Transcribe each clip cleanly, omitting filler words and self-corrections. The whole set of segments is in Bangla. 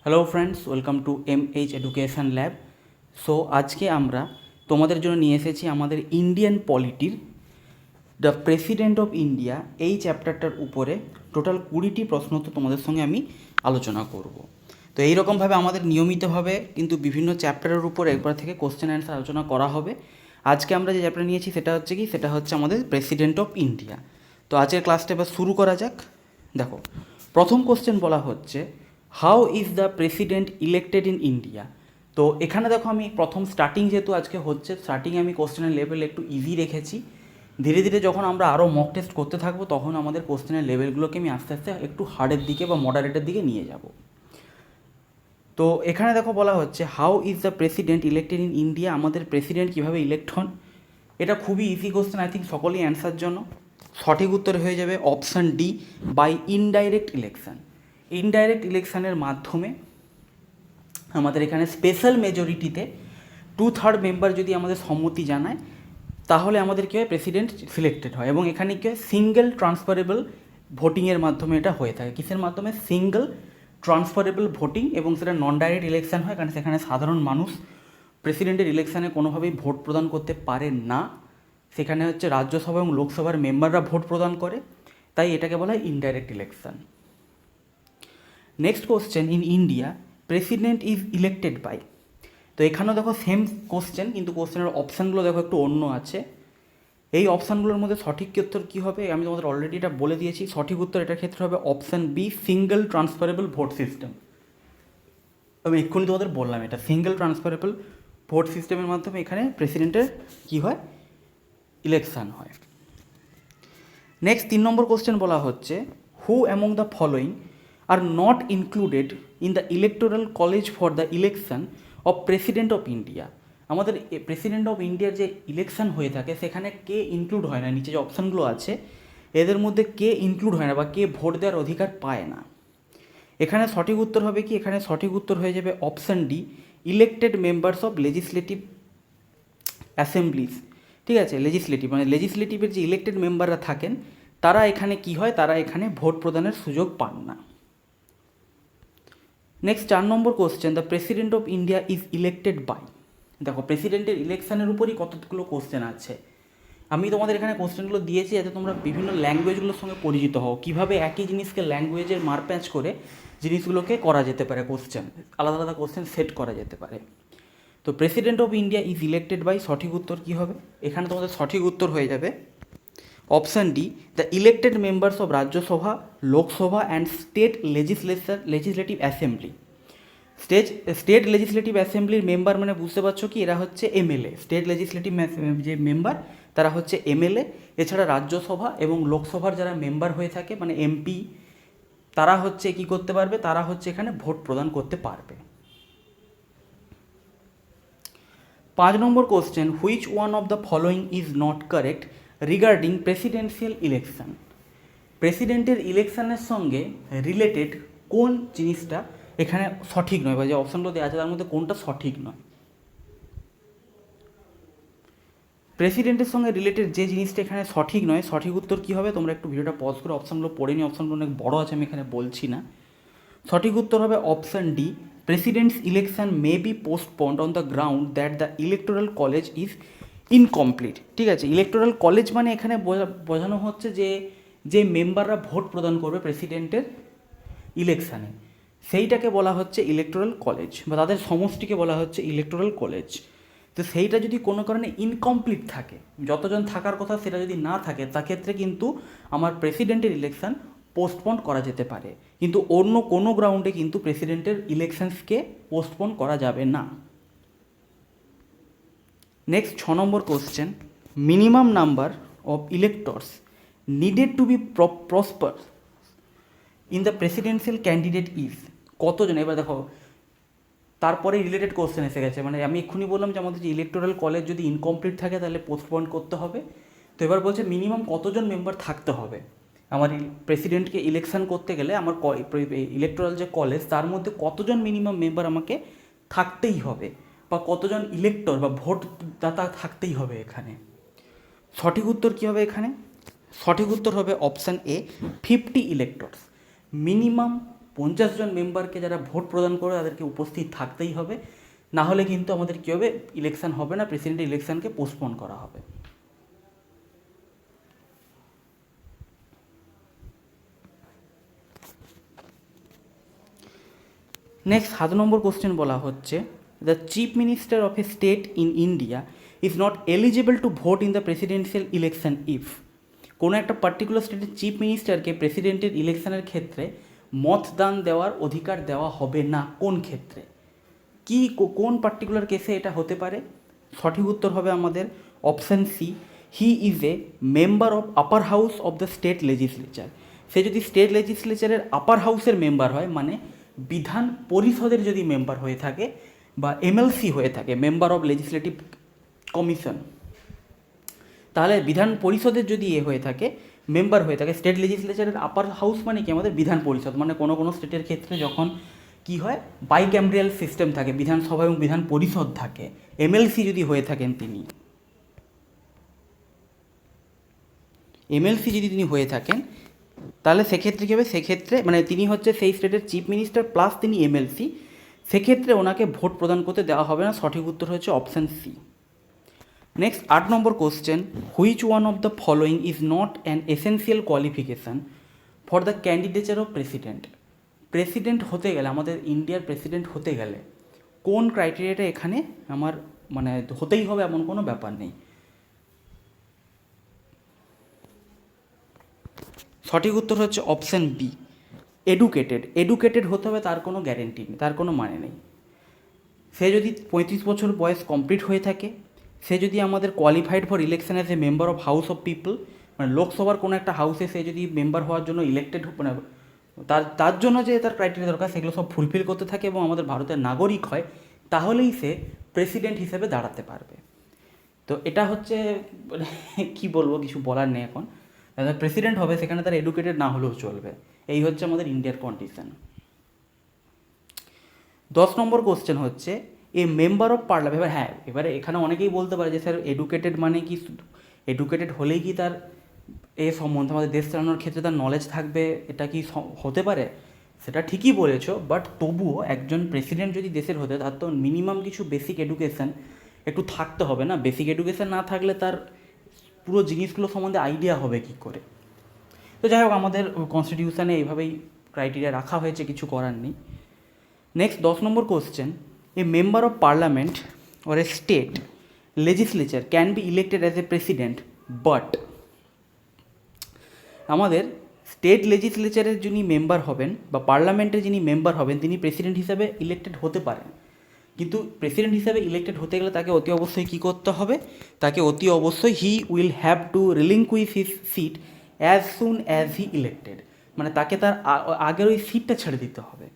Hello friends, welcome to MH education lab. So আজকে আমরা তোমাদের জন্য নিয়ে এসেছি আমাদের ইন্ডিয়ান পলিটির দ্য প্রেসিডেন্ট অফ ইন্ডিয়া এই চ্যাপ্টারটার উপরে টোটাল 20টি প্রশ্ন তো তোমাদের সঙ্গে আমি আলোচনা করব। তো এইরকমভাবে আমাদের নিয়মিতভাবে কিন্তু বিভিন্ন চ্যাপ্টারের উপর একবার থেকে কোশ্চেন অ্যান্সার আলোচনা করা হবে। আজকে আমরা যে চ্যাপ্টার নিয়েছি সেটা হচ্ছে আমাদের প্রেসিডেন্ট অফ ইন্ডিয়া। তো আজকের ক্লাসটা এবার শুরু করা যাক। দেখো, প্রথম কোশ্চেন বলা হচ্ছে how is the president elected in India. তো এখানে দেখো, আমি প্রথম স্টার্টিং যেহেতু আজকে হচ্ছে, স্টার্টিংয়ে আমি কোশ্চেনের লেভেল একটু ইজি রেখেছি। ধীরে ধীরে যখন আমরা আরও মক টেস্ট করতে থাকবো তখন আমাদের কোশ্চেনের লেভেলগুলোকে আমি আস্তে আস্তে একটু হার্ডের দিকে বা মডারেটের দিকে নিয়ে যাব। তো এখানে দেখো বলা হচ্ছে how is the president elected in India, আমাদের প্রেসিডেন্ট কীভাবে ইলেক্ট হন। এটা খুবই ইজি কোশ্চেন, আই থিঙ্ক সকলেই অ্যান্সার জন্য। সঠিক উত্তর হয়ে যাবে option D, by indirect election. Indirect ইলেকশানের মাধ্যমে আমাদের এখানে স্পেশাল মেজরিটিতে 2/3 মেম্বার যদি আমাদের সম্মতি জানায় তাহলে আমাদের কী হয়, প্রেসিডেন্ট সিলেক্টেড হয়। এবং এখানে কী হয়, সিঙ্গেল ট্রান্সফারেবল ভোটিংয়ের মাধ্যমে এটা হয়ে থাকে। কিসের মাধ্যমে? সিঙ্গেল ট্রান্সফারেবল ভোটিং, এবং সেটা নন ডাইরেক্ট ইলেকশান হয়, কারণ সেখানে সাধারণ মানুষ প্রেসিডেন্টের ইলেকশানে কোনোভাবেই ভোট প্রদান করতে পারে না। সেখানে হচ্ছে রাজ্যসভা এবং লোকসভার মেম্বাররা ভোট প্রদান করে, তাই এটাকে বলা হয় indirect election. Next question, in India president is elected by. তো এখানেও দেখো সেম কোশ্চেন, কিন্তু কোশ্চেনের অপশানগুলো দেখো একটু অন্য আছে। এই অপশানগুলোর মধ্যে সঠিক উত্তর কী হবে আমি তোমাদের অলরেডি এটা বলে দিয়েছি। সঠিক উত্তর এটার ক্ষেত্রে হবে option B, single transferable vote system. আমি এক্ষুনি তোমাদের বললাম এটা সিঙ্গেল ট্রান্সফারেবল ভোট সিস্টেমের মাধ্যমে এখানে প্রেসিডেন্টের কী হয়, ইলেকশান হয়। নেক্সট 3 নম্বর কোশ্চেন বলা হচ্ছে হু among the following are not included in the electoral college for the election of president of India. আমাদের প্রেসিডেন্ট অফ ইন্ডিয়ার যে ইলেকশন হয়ে থাকে সেখানে কে ইনক্লুড হয় না, নিচে যে অপশানগুলো আছে এদের মধ্যে কে ইনক্লুড হয় না বা কে ভোট দেওয়ার অধিকার পায় না। এখানে সঠিক উত্তর হবে কি, এখানে সঠিক উত্তর হয়ে যাবে option D, elected members of legislative Assembly's. ঠিক আছে, লেজিসলেটিভ মানে লেজিসলেটিভের যে ইলেক্টেড মেম্বাররা থাকেন তারা এখানে কি হয়, তারা এখানে ভোট প্রদানের সুযোগ পান না। Next 4 number question, the president of India is elected by. দেখো, প্রেসিডেন্টের ইলেকশনের উপরই কতগুলো কোশ্চেন আছে। আমি তোমাদের এখানে কোশ্চেনগুলো দিয়েছি যাতে তোমরা বিভিন্ন ল্যাঙ্গুয়েজগুলোর সঙ্গে পরিচিত হও, কীভাবে একই জিনিসকে ল্যাঙ্গুয়েজের মারপ্যাচ করে জিনিসগুলোকে করা যেতে পারে, কোশ্চেন আলাদা আলাদা কোশ্চেন সেট করা যেতে পারে। তো president of India is elected by, সঠিক উত্তর কী হবে? এখানে তোমাদের সঠিক উত্তর হয়ে যাবে option D, the elected members of Rajya Sabha, Lok Sabha and state legislative assembly. State legislative অ্যাসেম্বলির মেম্বার মানে বুঝতে পারছো কি, এরা হচ্ছে এমএলএ। স্টেট লেজিসলেটিভ যে মেম্বার তারা হচ্ছে এমএলএ। এছাড়া রাজ্যসভা এবং লোকসভার যারা মেম্বার হয়ে থাকে মানে এমপি, তারা হচ্ছে কি করতে পারবে, তারা হচ্ছে এখানে ভোট প্রদান করতে পারবে। 5 number question, which one of the following is not correct regarding presidential election. প্রেসিডেন্টের ইলেকশনের সঙ্গে রিলেটেড কোন জিনিসটা এখানে সঠিক নয়, বা যে অপশানগুলো দেওয়া আছে তার মধ্যে কোনটা সঠিক নয়। প্রেসিডেন্টের সঙ্গে রিলেটেড যে জিনিসটা এখানে সঠিক নয়, সঠিক উত্তর কী হবে? তোমরা একটু ভিডিওটা পজ করে অপশানগুলো পড়ে নিই, অপশানগুলো অনেক বড় আছে, আমি এখানে বলছি না। সঠিক উত্তর হবে option D, presidents election may be postponed on the ground that the electoral college is incomplete. ঠিক আছে, ইলেকটোরাল কলেজ মানে এখানে বোঝানো হচ্ছে যে মেম্বাররা ভোট প্রদান করবে প্রেসিডেন্টের ইলেকশানে সেইটাকে বলা হচ্ছে ইলেকটোরাল কলেজ, বা তাদের সমষ্টিকে বলা হচ্ছে ইলেকটোরাল কলেজ। তো সেইটা যদি কোনো কারণে ইনকমপ্লিট থাকে, যতজন থাকার কথা সেটা যদি না থাকে, সেক্ষেত্রে কিন্তু আমার প্রেসিডেন্টের ইলেকশান পোস্টপোন করা যেতে পারে, কিন্তু অন্য কোনো গ্রাউন্ডে কিন্তু প্রেসিডেন্টের ইলেকশনসকে পোস্টপোন করা যাবে না। Next 6 number question, minimum number of electors needed to be proposer in the presidential candidate is. কতজন? এবার দেখো, তারপরে রিলেটেড কোশ্চেন এসে গেছে। মানে আমি এক্ষুনি বললাম যে আমাদের যে ইলেকটোরাল কলেজ যদি ইনকমপ্লিট থাকে তাহলে পোস্টপোন করতে হবে। তো এবার বলছে মিনিমাম কতজন মেম্বার থাকতে হবে আমার প্রেসিডেন্টকে ইলেকশন করতে গেলে, আমার ইলেকটোরাল যে কলেজ তার মধ্যে কতজন মিনিমাম মেম্বার আমাকে থাকতেই হবে, বা কতজন ইলেক্টর বা ভোটদাতা থাকতেই হবে এখানে। সঠিক উত্তর কী হবে এখানে? সঠিক উত্তর হবে অপশান এ, 50 ইলেক্টরস। মিনিমাম 50 জন মেম্বারকে যারা ভোট প্রদান করে তাদেরকে উপস্থিত থাকতেই হবে, না হলে কিন্তু আমাদের কী হবে, ইলেকশন হবে না, প্রেসিডেন্ট ইলেকশনকে পোস্টপোন করা হবে। নেক্সট 7 নম্বর কোশ্চেন বলা হচ্ছে, the chief minister of a state in India is not eligible to vote in the presidential election if. কোনো একটা পার্টিকুলার স্টেটের চিফ মিনিস্টারকে প্রেসিডেন্টের ইলেকশনের ক্ষেত্রে মতদান দেওয়ার অধিকার দেওয়া হবে না। কোন ক্ষেত্রে, কি কোন পার্টিকুলার কেসে এটা হতে পারে? সঠিক উত্তর হবে আমাদের option C, he is a member of upper house of the state legislature. সে যদি স্টেট লেজিসলেচারের আপার হাউসের মেম্বার হয়, মানে বিধান পরিষদের যদি মেম্বার হয়ে থাকে বা এমএলসি হয়ে থাকে, মেম্বার অফ লেজিসলেটিভ কমিশন, তাহলে বিধান পরিষদের যদি হয়ে থাকে, মেম্বার হয়ে থাকে, স্টেট লেজিসলেচারের আপার হাউস মানে কি আমাদের বিধান পরিষদ, মানে কোনো কোনো স্টেটের ক্ষেত্রে যখন কি হয় বাইক্যাম্ব্রিয়াল সিস্টেম থাকে, বিধানসভা এবং বিধান পরিষদ থাকে, এমএলসি যদি হয়ে থাকেন তিনি, এমএলসি যদি তিনি হয়ে থাকেন, তাহলে সেক্ষেত্রে কী হবে, সেক্ষেত্রে মানে তিনি হচ্ছে সেই স্টেটের চিফ মিনিস্টার প্লাস তিনি এমএলসি, সেক্ষেত্রে ওনাকে ভোট প্রদান করতে দেওয়া হবে না। সঠিক উত্তর হচ্ছে option C. Next 8 number question, which one of the following is not an essential qualification for the candidature of president. President হতে গেলে, আমাদের ইন্ডিয়ার প্রেসিডেন্ট হতে গেলে কোন ক্রাইটেরিয়াটা এখানে আমার মানে হতেই হবে এমন কোনো ব্যাপার নেই। সঠিক উত্তর হচ্ছে অপশান বি, এডুকেটেড। এডুকেটেড হতে হবে তার কোনো গ্যারেন্টি নেই, তার কোনো মানে নেই। সে যদি 35 বছর বয়স কমপ্লিট হয়ে থাকে, সে যদি আমাদের qualified for election as a member of house of people, মানে লোকসভার কোনো একটা হাউসে সে যদি মেম্বার হওয়ার জন্য ইলেক্টেড, মানে তার জন্য যে তার ক্রাইটেরিয়া দরকার সেগুলো সব ফুলফিল করতে থাকে এবং আমাদের ভারতের নাগরিক হয়, তাহলেই সে প্রেসিডেন্ট হিসেবে দাঁড়াতে পারবে। তো এটা হচ্ছে মানে কী বলবো, কিছু বলার নেই এখন। প্রেসিডেন্ট হবে সেখানে তার এডুকেটেড না হলেও চলবে, এই হচ্ছে আমাদের ইন্ডিয়ার কন্ডিশন। 10 নম্বর কোশ্চেন হচ্ছে, এ মেম্বার অফ পার্লামেন্ট। এবার হ্যাঁ, এবারে এখানে অনেকেই বলতে পারে যে স্যার এডুকেটেড মানে কি, এডুকেটেড হলেই কি তার এ সম্বন্ধে আমাদের দেশ চালানোর ক্ষেত্রে তার নলেজ থাকবে, এটা কি হতে পারে? সেটা ঠিকই বলেছো, বাট তবুও একজন প্রেসিডেন্ট যদি দেশের হতে, তার তো মিনিমাম কিছু বেসিক এডুকেশান একটু থাকতে হবে না? বেসিক এডুকেশান না থাকলে তার পুরো জিনিসগুলো সম্বন্ধে আইডিয়া হবে কী করে? তো যাই হোক, আমাদের কনস্টিটিউশনে এইভাবেই ক্রাইটেরিয়া রাখা হয়েছে, কিছু করার নেই। Next 10 number question, A member of parliament or a state legislature can be elected as a president, but আমাদের স্টেট লেজিসলেচারের যিনি মেম্বার হবেন বা পার্লামেন্টের যিনি মেম্বার হবেন, তিনি প্রেসিডেন্ট হিসাবে ইলেক্টেড হতে পারেন, কিন্তু প্রেসিডেন্ট হিসাবে ইলেক্টেড হতে গেলে তাকে অতি অবশ্যই কী করতে হবে, তাকে অতি অবশ্যই he will have to relinquish his seat as soon as he elected, মানে তাকে তার আগের ওই সিটটা ছেড়ে দিতে হবে।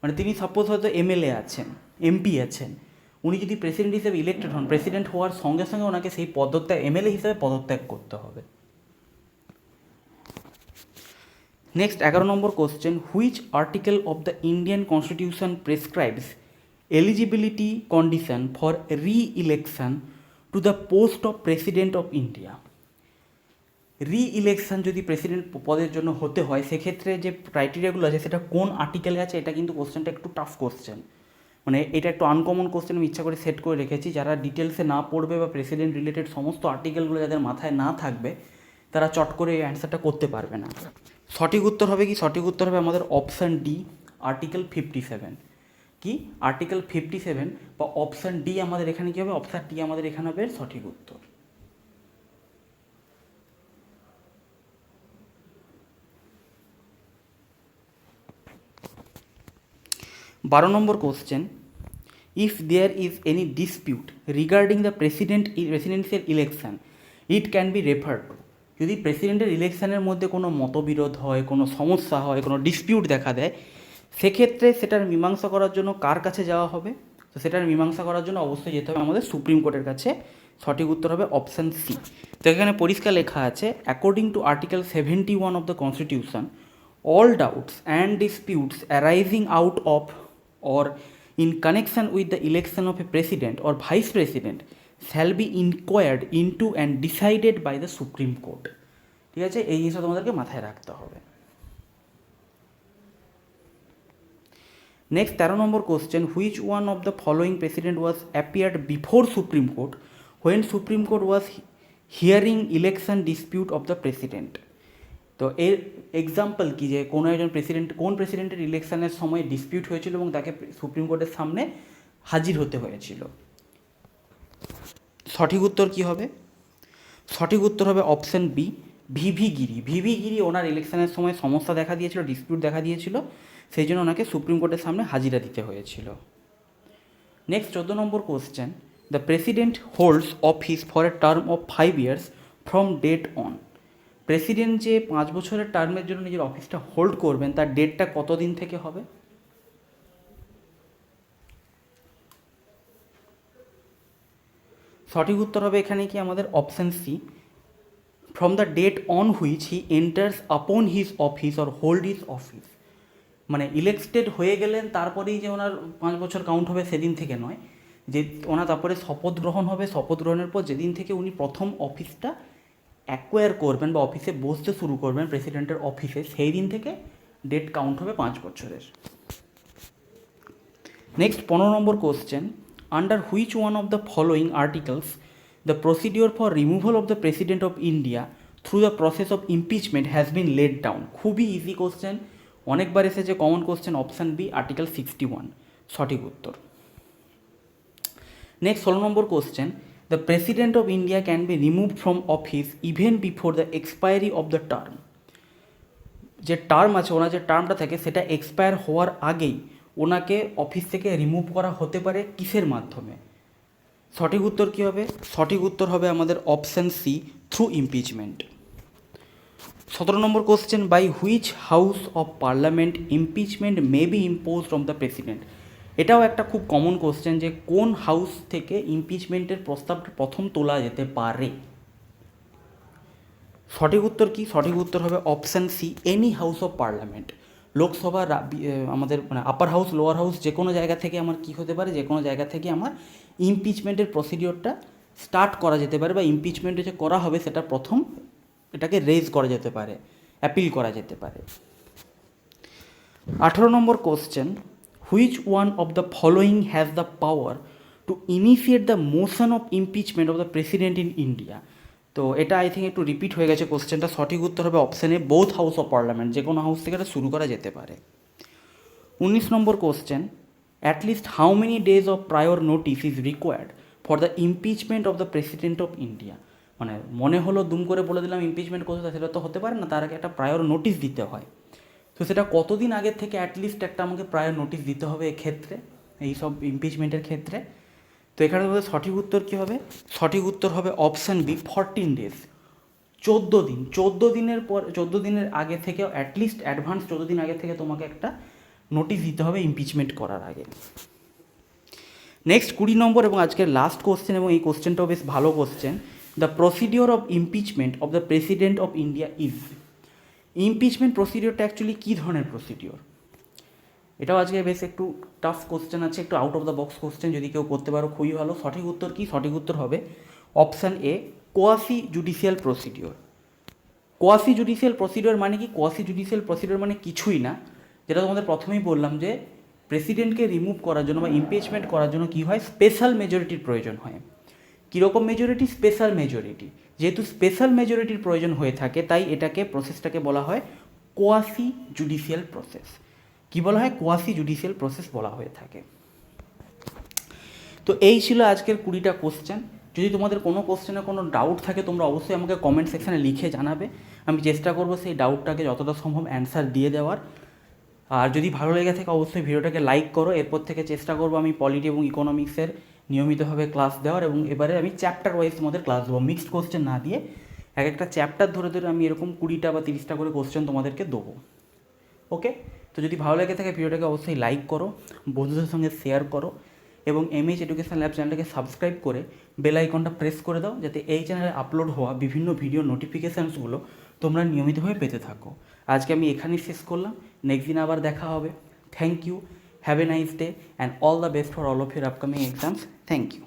মানে তিনি সাপোজ হয়তো এমএলএ আছেন, এমপি আছেন, উনি যদি প্রেসিডেন্ট হিসেবে ইলেক্টেড হন, প্রেসিডেন্ট হওয়ার সঙ্গে সঙ্গে ওনাকে সেই পদত্যাগ, এমএলএ হিসেবে পদত্যাগ করতে হবে। Next 11 number question, which article of the Indian constitution prescribes eligibility condition for reelection to the post of president of India. Reelection যদি প্রেসিডেন্ট পদের জন্য হতে হয়, সেক্ষেত্রে যে ক্রাইটেরিয়াগুলো আছে সেটা কোন আর্টিকেলে আছে, এটা কিন্তু কোশ্চেনটা একটু টাফ কোশ্চেন, মানে এটা একটু আনকমন কোশ্চেন আমি ইচ্ছা করে সেট করে রেখেছি। যারা ডিটেলসে না পড়বে বা প্রেসিডেন্ট রিলেটেড সমস্ত আর্টিকেলগুলো যাদের মাথায় না থাকবে, তারা চট করে এই অ্যান্সারটা করতে পারবে না। সঠিক উত্তর হবে কি, সঠিক উত্তর হবে আমাদের অপশান ডি, আর্টিকেল 57। কি আর্টিকেল 57 বা অপশান ডি আমাদের এখানে কী হবে, অপশান ডি আমাদের এখানে হবে সঠিক উত্তর। বারো number question, if there is any dispute regarding the presidential election it can be referred to. যদি প্রেসিডেন্টের ইলেকশনের মধ্যে কোনো মতবিরোধ হয়, কোনো সমস্যা হয়, কোনো ডিসপিউট দেখা দেয়, সেক্ষেত্রে সেটার মীমাংসা করার জন্য কার কাছে যাওয়া হবে? তো সেটার মীমাংসা করার জন্য অবশ্যই যেতে হবে আমাদের সুপ্রিম কোর্টের কাছে। সঠিক উত্তর হবে অপশান সি। তো এখানে পরিষ্কার লেখা আছে, according to article 71 of the constitution, all doubts and disputes arising out of or in connection with the election of a president or vice president shall be inquired into and decided by the Supreme Court. ঠিক আছে, এই জিনিসটা তোমাদেরকে মাথায় রাখতে হবে। Next 13 number question, which one of the following president was appeared before supreme court when supreme court was hearing election dispute of the president. তো এর এক্সাম্পল কি, যে কোনো একজন প্রেসিডেন্ট কোন প্রেসিডেন্টের ইলেকশনের সময় ডিসপিউট হয়েছিল এবং তাকে সুপ্রিম কোর্টের সামনে হাজির হতে হয়েছিল। সঠিক উত্তর কি হবে? সঠিক উত্তর হবে অপশন বি, ভিভি গিরি। ভিভি গিরি ওনার ইলেকশনের সময় সমস্যা দেখা দিয়েছিল, ডিসপিউট দেখা দিয়েছিল, সেই জন্য ওনাকে সুপ্রিম কোর্টের সামনে হাজিরা দিতে হয়েছিল। Next 14 number question, the president holds office for a term of 5 years from date on. প্রেসিডেন্ট যে 5 বছরের টার্মের জন্য নিজের অফিসটা হোল্ড করবেন তার ডেটটা কতদিন থেকে হবে? সঠিক উত্তর হবে এখানে কি আমাদের option C, from the date on which he enters upon his office or hold his office. মানে ইলেক্টেড হয়ে গেলেন তারপরেই যে ওনার 5 বছর কাউন্ট হবে সেদিন থেকে নয়, যে ওনার তারপরে শপথ গ্রহণ হবে, শপথ গ্রহণের পর যেদিন থেকে উনি প্রথম অফিসটা অ্যাকোয়ার করবেন বা অফিসে বসতে শুরু করবেন প্রেসিডেন্টের অফিসে, সেই দিন থেকে ডেট কাউন্ট হবে 5 বছরের। Next 15 number question, under which one of the following articles the procedure for removal of the president of India through the process of impeachment has been laid down. খুবই ইজি কোশ্চেন, অনেকবার এসেছে, common question, option B, article 61 সঠিক উত্তর। Next 16 number question, the president of India can be removed from office even before the expiry of the term. যে টার্ম আছে, ওনার যে টার্মটা থাকে সেটা এক্সপায়ার হওয়ার আগেই ওনাকে অফিস থেকে রিমুভ করা হতে পারে কিসের মাধ্যমে? সঠিক উত্তর কী হবে? সঠিক উত্তর হবে আমাদের option C, through impeachment. 17 number question, by which house of parliament impeachment may be imposed on the president. এটাও একটা খুব কমন কোশ্চেন, যে কোন হাউস থেকে ইমপিচমেন্টের প্রস্তাবটা প্রথম তোলা যেতে পারে। সঠিক উত্তর কি? সঠিক উত্তর হবে option C, any house of parliament. Lok Sabha, আমাদের মানে আপার হাউস, লোয়ার হাউস, যে কোনো জায়গা থেকে আমার কী হতে পারে, যে কোনো জায়গা থেকে আমার ইমপিচমেন্টের প্রসিডিওরটা স্টার্ট করা যেতে পারে, বা ইমপিচমেন্ট যে করা হবে সেটা প্রথম এটাকে রেজ করা যেতে পারে, অ্যাপিল করা যেতে পারে। 18 number question, which one of the following has the power to initiate the motion of impeachment of the president in India. তো এটা আই থিঙ্ক একটু রিপিট হয়ে গেছে কোশ্চেনটা। সঠিক উত্তর হবে option A, both house of parliament, যে কোনো হাউস থেকে এটা শুরু করা যেতে পারে। 19 number question, at least how many days of prior notice is required for the impeachment of the president of India. মানে মনে হলো দুম করে বলে দিলাম ইমপিচমেন্ট করতে, সেটা তো হতে পারে না, তার আগে একটা প্রায়র নোটিস দিতে হয়। তো সেটা কতদিন আগের থেকে অ্যাটলিস্ট একটা আমাকে প্রায়র নোটিস দিতে হবে এক্ষেত্রে, এই সব ইমপিচমেন্টের ক্ষেত্রে? তো এখানে বলতে সঠিক উত্তর কী হবে? সঠিক উত্তর হবে অপশান বি, 14 ডেজ, 14 দিন। 14 দিনের পর, 14 দিনের আগে থেকে, অ্যাটলিস্ট অ্যাডভান্স 14 দিন আগে থেকে তোমাকে একটা নোটিশ দিতে হবে ইমপিচমেন্ট করার আগে। নেক্সট 20 নম্বর এবং আজকের লাস্ট কোশ্চেন, এবং এই কোশ্চেনটাও বেশ ভালো question, the procedure of impeachment of the president of India is. ইমপিচমেন্ট প্রসিডিওরটা অ্যাকচুয়ালি কী ধরনের প্রসিডিওর? এটাও আজকে বেশ একটু টাফ কোশ্চেন আছে, একটু out of the box question, যদি কেউ করতে পারো খুবই ভালো। সঠিক উত্তর কি? সঠিক উত্তর হবে option A, quasi judicial procedure. Quasi judicial procedure মানে কি? কোয়াসি জুডিশিয়াল প্রসিডিওর মানে কিছুই না, যেটা তোমাদের প্রথমেই বললাম, যে প্রেসিডেন্টকে রিমুভ করার জন্য বা ইমপিচমেন্ট করার জন্য কী হয়, স্পেশাল মেজরিটির প্রয়োজন হয়। কীরকম মেজরিটি? Special majority. যেহেতু স্পেশাল মেজরিটির প্রয়োজন হয়ে থাকে, তাই এটাকে, প্রসেসটাকে বলা হয় কোয়াসি জুডিশিয়াল প্রসেস। কী বলা হয়? কোয়াসি জুডিশিয়াল প্রসেস বলা হয়ে থাকে। তো এই ছিল আজকের 20টা কোশ্চেন। যদি তোমাদের কোনো কোশ্চেনে কোনো ডাউট থাকে তোমরা অবশ্যই আমাকে কমেন্ট সেকশানে লিখে জানাবে, আমি চেষ্টা করব সেই ডাউটটাকে যতটা সম্ভব অ্যান্সার দিয়ে দেওয়ার। আর যদি ভালো লেগে থাকে অবশ্যই ভিডিওটাকে লাইক করো। এরপর থেকে চেষ্টা করবো আমি পলিটি এবং ইকোনমিক্সের নিয়মিতভাবে ক্লাস দেওয়ার, এবং এবারে আমি চ্যাপ্টার ওয়াইজ তোমাদের ক্লাস দেবো, মিক্সড কোশ্চেন না দিয়ে এক একটা চ্যাপ্টার ধরে ধরে আমি এরকম 20টা বা 30টা করে কোশ্চেন তোমাদেরকে দেবো। ওকে, তো যদি ভালো লেগে থাকে ভিডিওটাকে অবশ্যই লাইক করো, বন্ধুদের সঙ্গে শেয়ার করো, এবং এমএইচ এডুকেশন ল্যাব চ্যানেলটাকে সাবস্ক্রাইব করে বেল আইকনটা প্রেস করে দাও, যাতে এই চ্যানেলে আপলোড হওয়া বিভিন্ন ভিডিও নোটিফিকেশানসগুলো তোমরা নিয়মিতভাবে পেতে থাকো। আজকে আমি এখানেই শেষ করলাম, নেক্সট দিন আবার দেখা হবে। Thank you, have a nice day and all the best for all of your upcoming exams. Thank you.